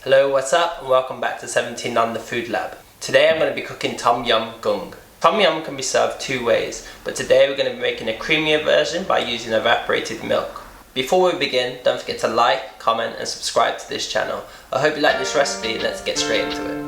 Hello, what's up, and welcome back to 17 on the Food Lab. Today I'm going to be cooking Tom Yum Goong. Tom Yum can be served two ways, but today we're going to be making a creamier version by using evaporated milk. Before we begin, don't forget to like, comment and subscribe to this channel. I hope you like this recipe and let's get straight into it.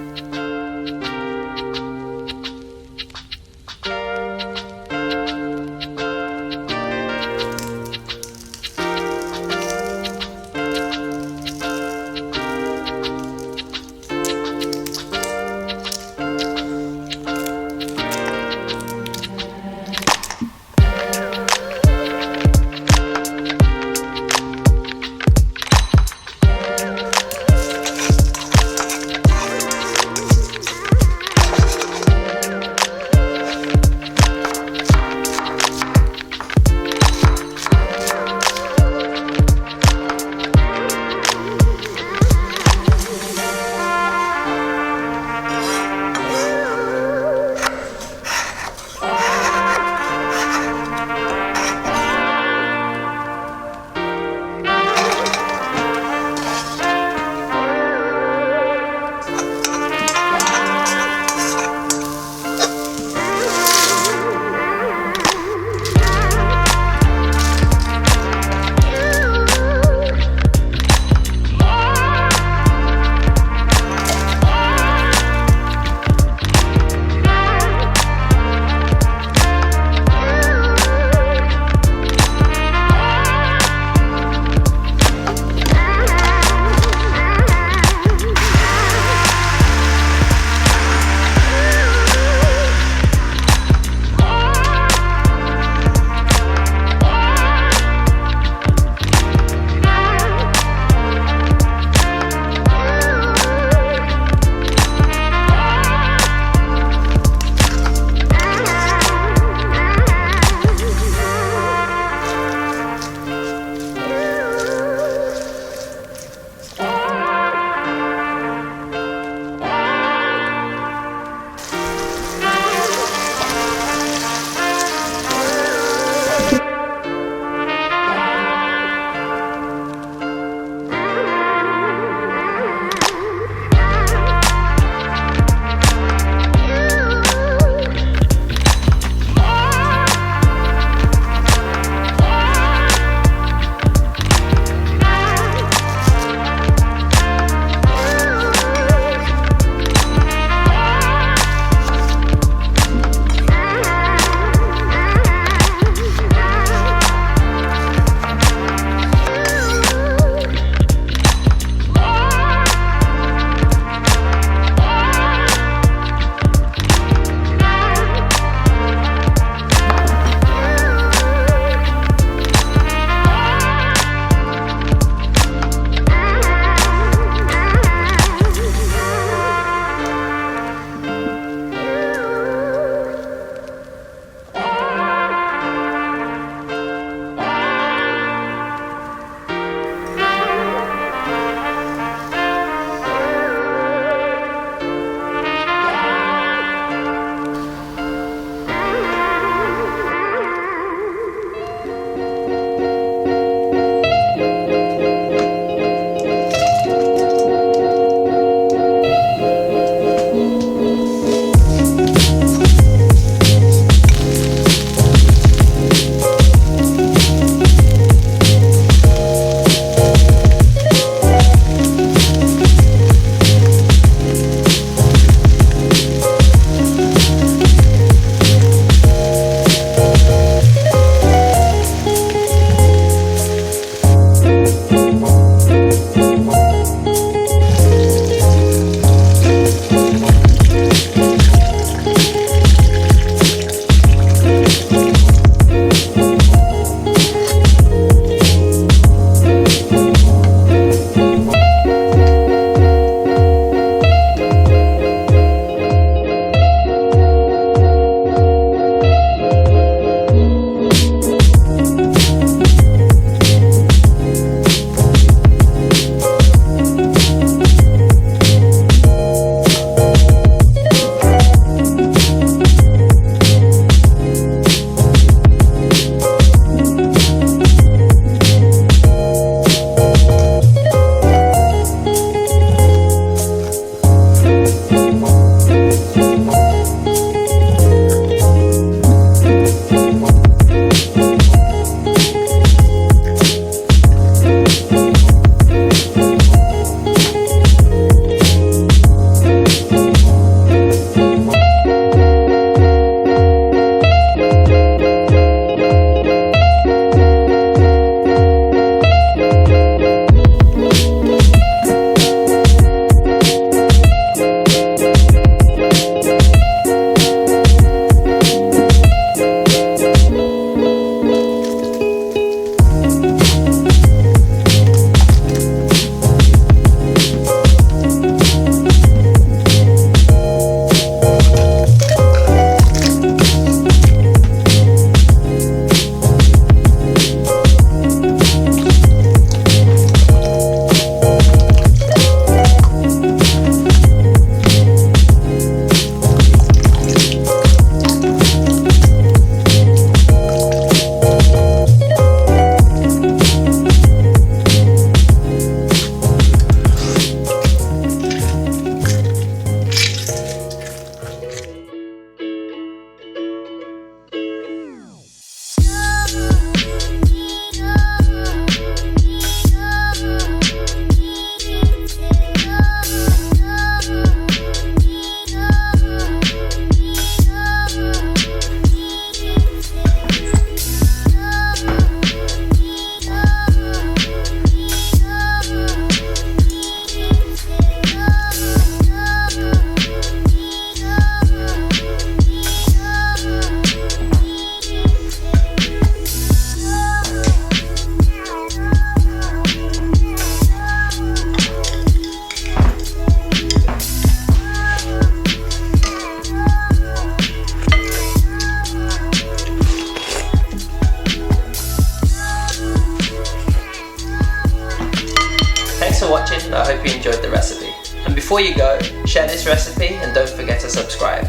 Thanks for watching, I hope you enjoyed the recipe. And before you go, share this recipe and don't forget to subscribe.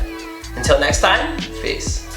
Until next time, peace.